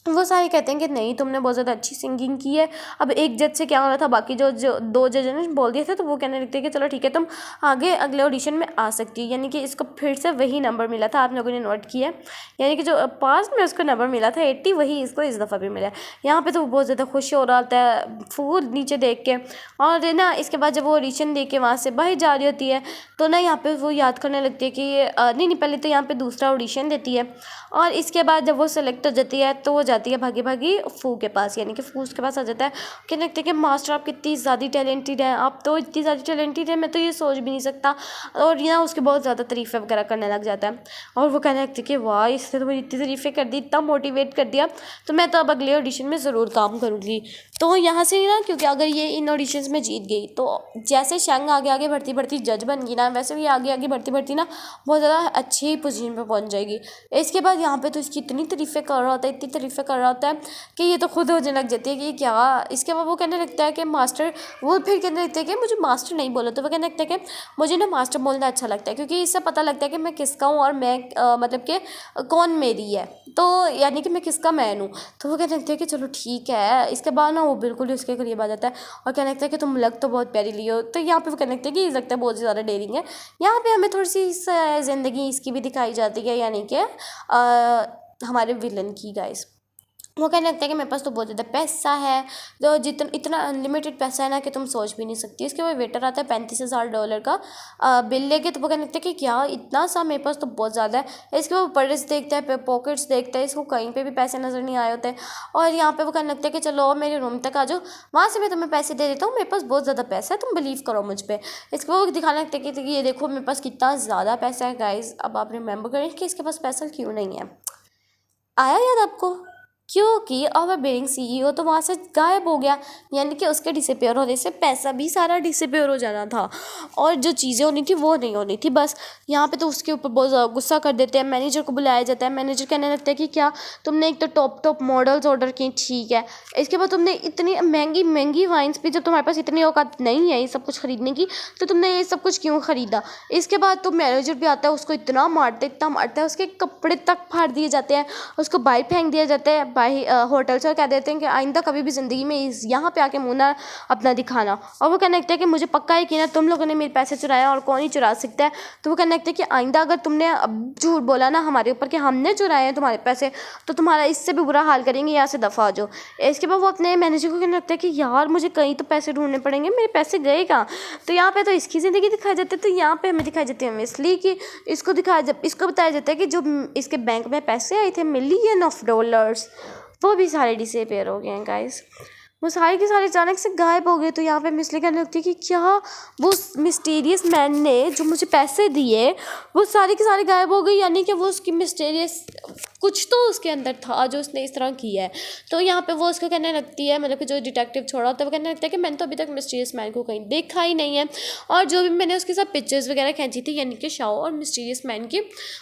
वो सारे कहते हैं कि नहीं तुमने बहुत ज़्यादा अच्छी सिंगिंग की है। अब एक जज से क्या हो रहा था, बाकी जो दो जज ने बोल दिए थे, तो वो कहने लगते हैं कि चलो ठीक है तुम आगे अगले ऑडिशन में आ सकती है। यानी कि इसको फिर से वही नंबर मिला था, आप लोगों ने नोट किया है, यानी कि जो पास में उसको नंबर मिला था 80, वही इसको इस दफ़ा भी मिला है। यहाँ पर तो वो बहुत ज़्यादा खुश हो रहा था फूल नीचे देख के। और ना इसके बाद जब वो ऑडिशन दे के वहाँ से बाहर जा रही होती है तो ना यहाँ पर वो याद करने लगती है कि नहीं पहले तो यहाँ पर दूसरा ऑडिशन देती है, और इसके बाद जब वो सेलेक्ट हो जाती है तो वो जाती है भागी भागी फू के पास, यानी कि फू उसके पास आ जाता है। कहने लगते हैं कि मास्टर आप कितनी ज़्यादा टैलेंटेड हैं, आप तो इतनी ज़्यादा टैलेंटेड है, मैं तो ये सोच भी नहीं सकता। और यहाँ उसके बहुत ज़्यादा तारीफ़ें वगैरह करने लग जाता है, और वो कहने लगती है कि वाह इसने तो मेरी इतनी तारीफ़ें कर दी, इतना मोटिवेट कर दिया, तो मैं तो अब अगले ऑडिशन में ज़रूर काम करूँगी। तो यहाँ से ना, क्योंकि अगर ये इन ऑडिशंस में जीत गई तो जैसे शेंग आगे आगे बढ़ती बढ़ती जज बन गई ना, वैसे भी आगे आगे बढ़ती बढ़ती ना बहुत ज़्यादा अच्छी पोजीशन पे पहुँच जाएगी। इसके बाद यहाँ पे तो इसकी इतनी तारीफ़ें कर रहा होता है, इतनी तारीफ़ें कर रहा होता है कि ये तो खुद होने लग जाती है कि क्या। इसके बाद वो कहने लगता है कि मास्टर, वो फिर कहने लगता है कि मुझे मास्टर नहीं बोलो, तो वो कहने लगता है कि मुझे ना मास्टर बोलना अच्छा लगता है, क्योंकि इससे पता लगता है कि मैं किसका हूँ और मैं मतलब कि कौन मेरी है, तो यानी कि मैं किसका मैन हूँ। तो वो कहने लगता है कि चलो ठीक है। इसके बाद ना वो बिल्कुल ही उसके करीब आ जाता है और कहने लगता है कि तुम लग तो बहुत प्यारी ली हो। तो यहाँ पे वो कहने लगता है कि लगता है बहुत ज़्यादा डेयरिंग है। यहाँ पे हमें थोड़ी सी ज़िंदगी इसकी भी दिखाई जाती है, यानी कि हमारे विलन की गाइस। वो कहने लगता है कि मेरे पास तो बहुत ज़्यादा पैसा है, तो इतना अनलिमिटेड पैसा है ना कि तुम सोच भी नहीं सकती। इसके बाद वेटर आता है $35,000 का बिल लेके, तो वो कहने लगता है कि क्या इतना सा, मेरे पास तो बहुत ज़्यादा है। इसके बाद वो पर्स देखता है, पॉकेट्स देखता है, इसको कहीं पे भी पैसे नज़र नहीं आए होते हैं। और यहाँ पे वो कहने लगता है कि चलो मेरे रूम तक आ जाओ, वहाँ से मैं तुम्हें पैसे दे देता हूँ, मेरे पास बहुत ज़्यादा पैसा है, तुम बिलीव करो मुझ पर। इसके बाद वो दिखाने लगता है कि ये देखो मेरे पास कितना ज़्यादा पैसा है गाइज। अब आप रिमेंबर करें कि इसके पास पैसा क्यों नहीं है, आया याद आपको? क्योंकि ओवर बिलिंग सीईओ तो वहाँ से गायब हो गया, यानी कि उसके डिसअपेयर होने से पैसा भी सारा डिसअपेयर हो जाना था, और जो चीज़ें होनी थी वो नहीं होनी थी बस। यहाँ पे तो उसके ऊपर बहुत ज़्यादा गुस्सा कर देते हैं। मैनेजर को बुलाया जाता है, मैनेजर कहने लगता है कि क्या तुमने एक तो टॉप मॉडल्स ऑर्डर की, ठीक है, इसके बाद तुमने इतनी महंगी महंगी वाइन्स भी, जब तुम्हारे पास इतनी औकात नहीं है ये सब कुछ खरीदने की, तो तुमने ये सब कुछ क्यों ख़रीदा। इसके बाद तो मैनेजर भी आता है, उसको इतना मारता है, उसके कपड़े तक फाड़ दिए जाते हैं, उसको बाहर फेंक दिया जाता है भाई होटल से, कह देते हैं कि आइंदा कभी भी ज़िंदगी में यहाँ पे आके मुँह ना अपना दिखाना। और वो कहने लगता है कि मुझे पक्का है कि ना तुम लोगों ने मेरे पैसे चुराए और कौन ही चुरा सकता है। तो वो कहने लगता है कि आइंदा अगर तुमने अब झूठ बोला ना हमारे ऊपर कि हमने चुराए हैं तुम्हारे पैसे, तो तुम्हारा इससे भी बुरा हाल करेंगे, यहाँ से दफ़ा हो जाओ। इसके बाद वो अपने मैनेजर को कहने लगता है कि यार मुझे कहीं तो पैसे ढूंढने पड़ेंगे, मेरे पैसे गए कहाँ। तो यहाँ पे तो इसकी ज़िंदगी दिखाई जाती है, तो यहाँ पे हमें दिखाई जाती है वेस्ली की। इसको बताया जाता है कि जो इसके बैंक में पैसे आए थे $1,000,000, वो भी सारे डिसअपेयर हो गए हैं गाइस। वो सारे के सारे अचानक से गायब हो गए। तो यहाँ पे मिसली कहने लगती है कि क्या वो मिस्टीरियस मैन ने जो मुझे पैसे दिए वो सारे के सारे गायब हो गए, यानी कि वो उसकी मिस्टीरियस कुछ तो उसके अंदर था जो उसने इस तरह किया है। तो यहाँ पे वो उसको कहने लगती है, मतलब कि जो डिटेक्टिव छोड़ा होता है वो कहने लगता है कि मैंने तो अभी तक मिस्टीरियस मैन को कहीं देखा ही नहीं है, और जो भी मैंने उसके साथ पिक्चर्स वगैरह खींची थी यानी कि शाओ और मिस्टीरियस मैन की,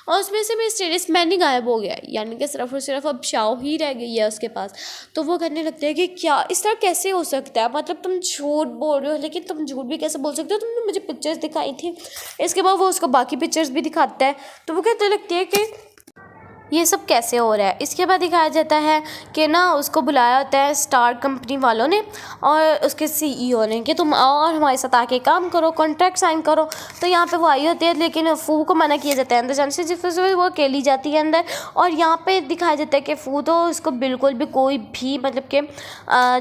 और उसमें से मिस्टीरियस मैन ही गायब हो गया है, यानी कि सिर्फ और सिर्फ अब शाओ ही रह गई है उसके पास। तो वो कहने लगते हैं कि क्या इस तरह कैसे हो सकता है, मतलब तुम झूठ बोल रहे हो, लेकिन तुम झूठ भी कैसे बोल सकते हो, तुमने मुझे पिक्चर्स दिखाई थी। इसके बाद वो उसको बाकी पिक्चर्स भी दिखाता है, तो वो कहते लगती है कि ये सब कैसे हो रहा है। इसके बाद दिखाया जाता है कि ना उसको बुलाया होता है स्टार कंपनी वालों ने और उसके सीईओ ने कि तुम आओ और हमारे साथ आके काम करो, कॉन्ट्रैक्ट साइन करो। तो यहाँ पे वो आई होती है, लेकिन फू को मना किया जाता है अंदर जाने से, जिस वजह से वो अकेली जाती है अंदर। और यहाँ पे दिखाया जाता है कि फू तो इसको बिल्कुल भी कोई भी मतलब कि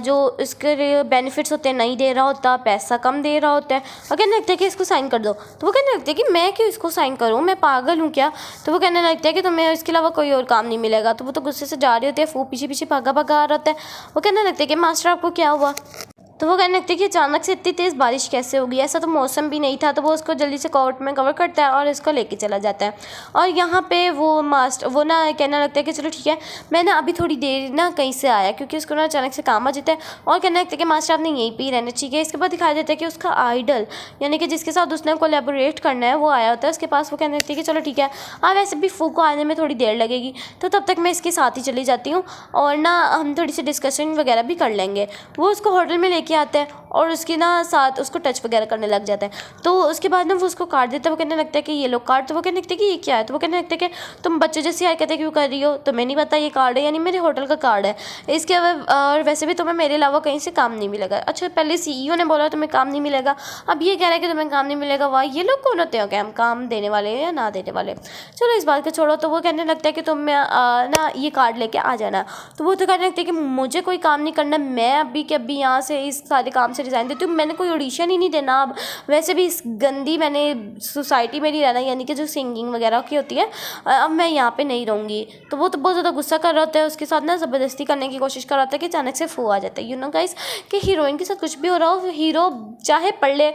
जो इसके बेनिफिट्स होते हैं नहीं दे रहा होता, पैसा कम दे रहा होता है, और कहने लगता है कि इसको साइन कर दो। तो वो कहने लगता है कि मैं क्यों इसको साइन करूँ, मैं पागल हूँ क्या। तो वो कहने लगता है कि तुम्हें इसके अलावा कोई और काम नहीं मिलेगा। तो वो तो गुस्से से जा रही होती है, फू पीछे पीछे भागा आ रहा होता है। वो कहने लगता है कि मास्टर आपको क्या हुआ। तो वो कहने लगती है कि अचानक से इतनी तेज़ बारिश कैसे होगी, ऐसा तो मौसम भी नहीं था। तो वो उसको जल्दी से कोर्ट में कवर करता है और इसको लेके चला जाता है। और यहाँ पे वो वो ना कहने लगता है कि चलो ठीक है, मैं ना अभी थोड़ी देर ना कहीं से आया, क्योंकि उसको ना अचानक से काम आ जाता है। और कहने लगता है कि मास्टर आपने यहीं पे ही रहना चाहिए। इसके बाद दिखाया जाता है कि उसका आइडल यानी कि जिसके साथ उसने कोलैबोरेट करना है वो आया होता है उसके पास। वो कहने लगती है कि चलो ठीक है, वैसे भी फू को आने में थोड़ी देर लगेगी, तो तब तक मैं इसके साथ ही चली जाती हूँ और ना हम थोड़ी सी डिस्कशन वगैरह भी कर लेंगे। वो उसको होटल में लेके आते हैं और उसके ना साथ उसको टच वगैरह करने लग जाता है। तो उसके बाद ना वो उसको काट देता है। वो कहने लगता है कि ये लो कार्ड। तो वो कहने लगता है कि ये क्या है। तो वो कहने लगता है कि तुम बच्चे जैसी हरकतें क्यों कर रही हो, तुम्हें नहीं पता ये कार्ड है, यानी मेरे होटल का कार्ड है। इसके और वैसे भी तुम्हें मेरे अलावा कहीं से काम नहीं मिलेगा। अच्छा, पहले CEO ने बोला तुम्हें काम नहीं मिलेगा, अब ये कह रहा है कि तुम्हें काम नहीं मिलेगा। वाह, ये लोग कौन होते हो, क्या हम काम देने वाले या ना देने वाले। चलो इस बात को छोड़ो। तो वो कहने लगता है कि तुम ना ये कार्ड लेके आ जाना। तो वो तो कहने लगता है कि मुझे कोई काम नहीं करना, मैं अभी के अभी यहाँ से इस सारे काम से रिज़ाइन देती हूँ, मैंने कोई ऑडिशन ही नहीं देना अब। वैसे भी इस गंदी मैंने सोसाइटी में नहीं रहना, यानी कि जो सिंगिंग वगैरह की होती है, अब मैं यहाँ पे नहीं रहूँगी। तो वो तो बहुत ज़्यादा गुस्सा कर रहा होता है, उसके साथ ना ज़बरदस्ती करने की कोशिश कर रहा होता है कि अचानक से फू आ जाता है। यू नो गाइस कि हीरोइन के साथ कुछ भी हो रहा हो, हीरो चाहे पढ़ ले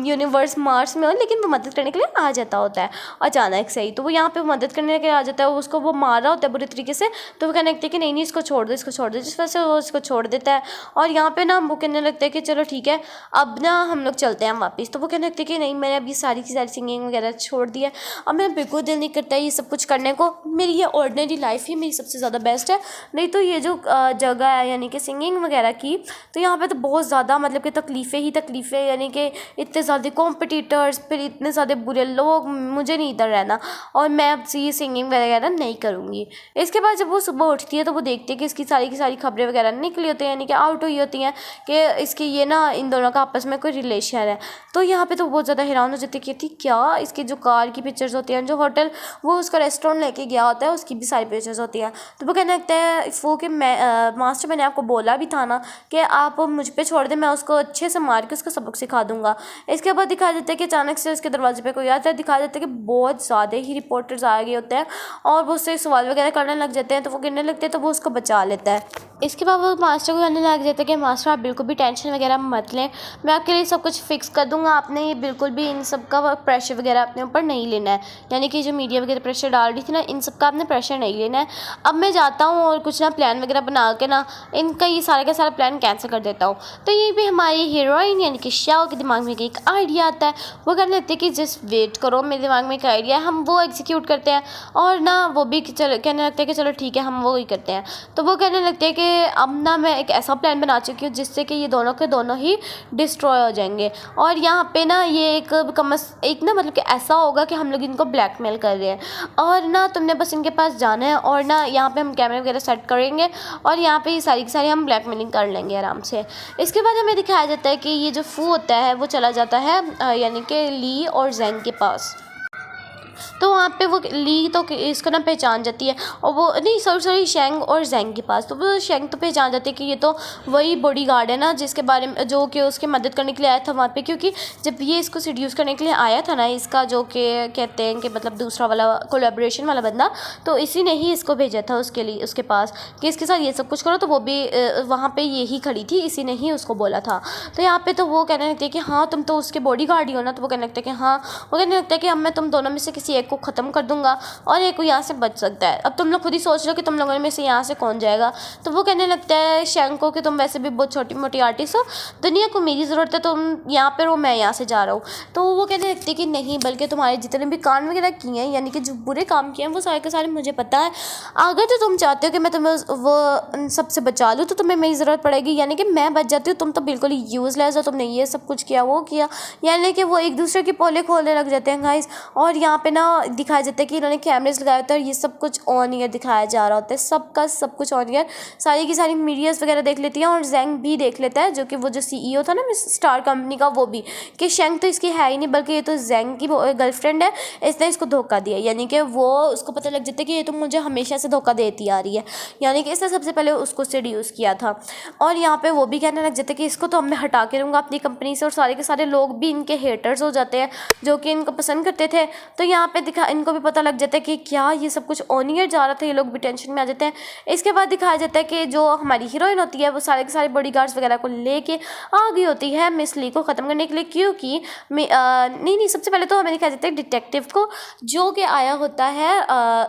यूनिवर्स मार्स में हो, लेकिन वो मदद करने के लिए आ जाता होता है अचानक से ही। तो वो यहाँ पे मदद करने के लिए आ जाता है, उसको वो मार रहा होता है बुरी तरीके से। तो वो कहने लगती है कि नहीं नहीं, इसको छोड़ दो, इसको छोड़ दो। जिस वजह से वो इसको छोड़ देता है। और यहाँ पे ना वो कहने लगता है कि चलो ठीक है, अब ना हम लोग चलते हैं वापस। तो वो कहने लगते हैं कि नहीं, मैंने अभी सारी की सारी सिंगिंग वगैरह छोड़ दी है, अब मेरा बिल्कुल दिल नहीं करता है ये सब कुछ करने को। मेरी ये ऑर्डिनरी लाइफ ही मेरी सबसे ज़्यादा बेस्ट है। नहीं तो ये जो जगह है यानी कि सिंगिंग वगैरह की, तो यहाँ पे तो बहुत ज़्यादा मतलब कि तकलीफ़ें ही तकलीफ़ें, यानी कि इतने ज़्यादा कॉम्पिटिटर्स, फिर इतने ज़्यादा बुरे लोग, मुझे नहीं इधर रहना और मैं अब से ये सिंगिंग वगैरह नहीं करूँगी। इसके बाद जब वो सुबह उठती है तो वो देखती है कि इसकी सारी की सारी खबरें वगैरह निकली होती हैं, यानी कि आउट हुई होती हैं कि इसकी ये ना इन दोनों का आपस में कोई रिलेशन है। तो यहाँ पे तो बहुत ज़्यादा हैरान हो जाती है कि थी क्या, इसकी जो कार की पिक्चर्स होती हैं, जो होटल वो उसका रेस्टोरेंट लेके गया होता है उसकी भी सारी पिक्चर्स होती हैं। तो वो कहने लगता है वो कि मैं मास्टर, मैंने आपको बोला भी था ना कि आप मुझ पे छोड़ दें, मैं उसको अच्छे से मार के उसको सबक सिखा दूंगा। इसके बाद दिखाया जाता है कि अचानक से उसके दरवाजे पे कोई आता है। दिखाया जाता है कि बहुत ज़्यादा ही रिपोर्टर्स आ गए होते हैं और वो उससे सवाल वगैरह करने लग जाते हैं। तो वो गिरने लगते हैं तो वो उसको बचा लेता है। इसके बाद वो मास्टर को कहने लग जाता है कि मास्टर आप बिल्कुल भी टेंशन वगैरह मत लें, मैं आपके लिए सब कुछ फिक्स कर दूंगा, आपने ये बिल्कुल भी इन सब का प्रेशर वगैरह अपने ऊपर नहीं लेना है। यानी कि जो मीडिया वगैरह प्रेशर डाल रही थी ना, इन सब का आपने प्रेशर नहीं लेना है। अब मैं जाता हूँ और कुछ ना प्लान वगैरह बना के ना इनका ये सारा का सारा प्लान कैंसिल कर देता हूँ। तो ये भी हमारी हीरोइन यानी कि श्याओ के दिमाग में एक आइडिया आता है। वो कहने लगती है कि जस्ट वेट करो, मेरे दिमाग में एक आइडिया है, हम वो एग्जीक्यूट करते हैं। और ना वो भी चलो कहने लगते हैं कि चलो ठीक है, हम वो ही करते हैं। तो वो कहने लगते हैं कि अब ना मैं एक ऐसा प्लान बना चुकी हूँ जिससे कि ये दोनों के दोनों ही डिस्ट्रॉय हो जाएंगे। और यहाँ पे ना ये एक ना मतलब कि ऐसा होगा कि हम लोग इनको ब्लैकमेल कर रहे हैं और ना तुमने बस इनके पास जाना है और ना यहाँ पे हम कैमरे वगैरह सेट करेंगे और यहाँ पे ये सारी की सारी हम ब्लैकमेलिंग कर लेंगे आराम से। इसके बाद हमें दिखाया जाता है कि ये जो फू होता है वो चला जाता है यानी कि ली और जैंग के पास। तो वहाँ पे वो ली तो इसको ना पहचान जाती है और वो नहीं सॉरी शेंग और जैंग के पास। तो वो शेंग तो पहचान जाती है कि ये तो वही बॉडीगार्ड है ना जिसके बारे में जो कि उसकी मदद करने के लिए आया था वहाँ पे, क्योंकि जब ये इसको सीड्यूस करने के लिए आया था ना, इसका जो कि कहते हैं कि मतलब दूसरा वाला कोलैबोरेशन वाला बंदा, तो इसी ने ही इसको भेजा था उसके लिए उसके पास कि इसके साथ ये सब कुछ करो। तो वो भी वहाँ पर यही खड़ी थी, इसी ने ही उसको बोला था। तो यहाँ पर तो वो कहने लगती है कि हाँ तुम तो उसके बॉडीगार्ड ही हो ना। तो वो कहने लगता है कि हाँ, वो कहने लगता है कि अब मैं तुम दोनों में से किसी एक को ख़त्म कर दूंगा और एक को यहाँ से बच सकता है। अब तुम लोग खुद ही सोच लो कि तुम लोगों में से यहाँ से कौन जाएगा। तो वो कहने लगता है शेंग को कि तुम वैसे भी बहुत छोटी मोटी आर्टिस्ट हो, दुनिया को मेरी ज़रूरत है, तुम यहाँ पर हो, मैं यहाँ से जा रहा हूँ। तो वो कहने लगती है कि नहीं, बल्कि तुम्हारे जितने भी कांड वगैरह किए हैं यानी कि जो बुरे काम किए हैं वो सारे के सारे मुझे पता है। अगर तो तुम चाहते हो कि मैं तुम्हें वो सबसे बचा लूँ तो तुम्हें मेरी ज़रूरत पड़ेगी, यानी कि मैं बच जाती हूँ, तुम तो बिल्कुल ही यूज़लेस हो, तुमने ये सब कुछ किया वो किया, यानी कि वो एक दूसरे की पोले खोलने लग जाते हैं गाइस। और यहाँ पे ना दिखाया जाता है कि इन्होंने कैमरेज लगाए होते हैं और ये सब कुछ ऑन ईयर दिखाया जा रहा होता है, सबका सब कुछ ऑन ईयर, सारी की सारी मीडियाज़ वगैरह देख लेती हैं और जैंग भी देख लेता है, जो कि वो जो CEO था ना स्टार कंपनी का, वो भी कि शेंग तो इसकी है ही नहीं बल्कि ये तो जैंग की गर्लफ्रेंड है, इसने इसको धोखा दिया। यानी कि वो उसको पता लग जाता है कि ये तो मुझे हमेशा से धोखा देती आ रही है, यानी कि इसने सबसे पहले उसको सेड्यूस किया था। और यहाँ पे वो भी कहने लग जाते हैं कि इसको तो अब मैं हटा के रहूँगा अपनी कंपनी से, और सारे के सारे लोग भी इनके हेटर्स हो जाते हैं जो कि इनको पसंद करते थे। तो यहाँ यहाँ पे इनको भी पता लग जाता है कि क्या ये सब कुछ ऑन ईयर जा रहा था, ये लोग भी टेंशन में आ जाते हैं। इसके बाद दिखाया जाता है कि जो हमारी हीरोइन होती है वो सारे के सारे बॉडीगार्ड्स वगैरह को लेके आ गई होती है मिस ली को ख़त्म करने के लिए, क्योंकि नहीं सबसे पहले तो हमें दिखाया जाता है डिटेक्टिव को जो कि आया होता है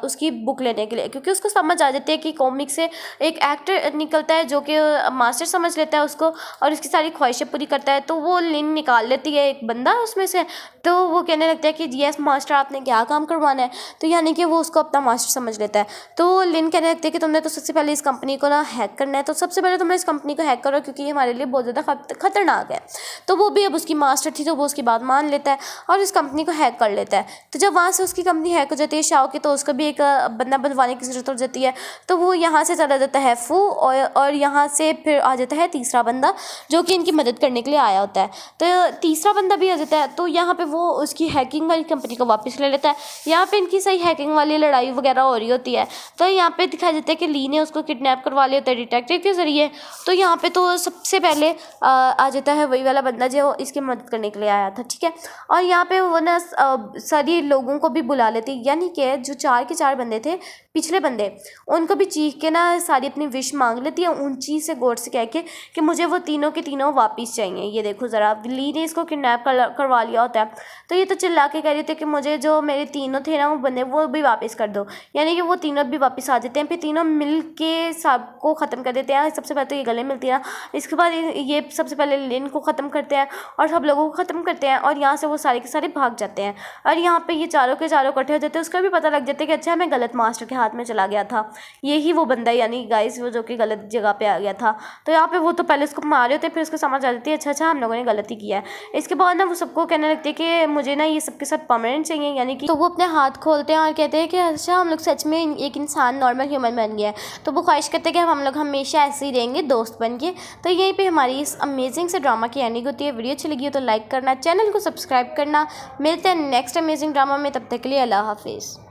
उसकी बुक लेने के लिए, क्योंकि उसको समझ आ जाती है कि कॉमिक से एक एक्टर निकलता है जो कि मास्टर समझ लेता है उसको और उसकी सारी ख्वाहिशें पूरी करता है। तो वो लिन निकाल लेती है एक बंदा उसमें से, तो वो कहने लगता है कि यस मास्टर आपने क्या काम करवाना है, तो यानी कि वो उसको अपना मास्टर समझ लेता है। तो लिन कहने लगती है कि तुमने तो सबसे पहले इस कंपनी को ना हैक करना है, तो सबसे पहले तुमने इस कंपनी को हैक करो क्योंकि ये हमारे लिए बहुत ज़्यादा खतरनाक है। तो वो भी अब उसकी मास्टर थी तो वो उसकी बात मान लेता है और इस कंपनी को हैक कर लेता है। तो जब वहाँ से उसकी कंपनी हैक हो जाती है शाओ की, तो उसको भी एक बंदा बनवाने की ज़रूरत हो जाती है। तो वो यहाँ से चला जाता है फू और यहाँ से फिर आ जाता है तीसरा बंदा जो कि इनकी मदद करने के लिए आया होता है। तो तीसरा बंदा भी आ जाता है, तो यहाँ पे वो उसकी हैकिंग वाली कंपनी को वापस ले लेता है। यहाँ पे इनकी सही हैकिंग वाली लड़ाई वगैरह हो रही होती है। तो यहाँ पे दिखाया जाता है कि ली ने उसको किडनैप करवा लिया होता है डिटेक्टिव के ज़रिए। तो यहाँ पे तो सबसे पहले आ जाता है वही वाला बंदा जो इसकी मदद करने के लिए आया था, ठीक है। और यहाँ पे वो ना सारी लोगों को भी बुला लेती, यानी कि जो 4 के 4 बंदे थे पिछले बंदे, उनको भी चीख के ना सारी अपनी विश मांग लेती है ऊंची से गौर से कह के कि मुझे वो तीनों के तीनों वापस चाहिए। ये देखो ज़रा, ली ने इसको किडनैप करवा लिया होता है, तो ये तो चिल्ला के कह रही थी कि मुझे जो मेरे तीनों थे ना वो बंदे वो भी वापस कर दो, यानी कि वो तीनों भी वापस आ जाते हैं। फिर तीनों मिल के सबको ख़त्म कर देते हैं। सबसे पहले तो ये गले मिलती है, इसके बाद ये सबसे पहले लिन को ख़त्म करते हैं और सब लोगों को ख़त्म करते हैं और यहाँ से वो सारे के सारे भाग जाते हैं। और यहाँ पर ये चारों के चारों इकट्ठे हो जाते हैं। उसका भी पता लग जाता है कि अच्छा मैं गलत मास्टर के हाथ में चला गया था, यही वो बंदा यानी गाइस वो जो कि गलत जगह पे आ गया था। तो यहाँ पे वो तो पहले उसको मारे होते हैं, फिर उसको समझ आ जाती है अच्छा हम लोगों ने गलती किया है। इसके बाद ना वो सबको कहने लगती है कि मुझे ना ये सबके साथ परमानेंट चाहिए, यानी कि तो वो अपने हाथ खोलते हैं और कहते हैं कि अच्छा हम लोग सच में एक इंसान नॉर्मल ह्यूमन बन गया है। तो वो ख्वाहिश करते हैं कि हम लोग हमेशा ऐसे ही रहेंगे दोस्त बन के। तो यहीं पर हमारी इस अमेजिंग से ड्रामा की एंडिंग होती है। वीडियो अच्छी लगी हो तो लाइक करना, चैनल को सब्सक्राइब करना। मिलते हैं नेक्स्ट अमेजिंग ड्रामा में, तब तक के लिए अल्लाह हाफिज़।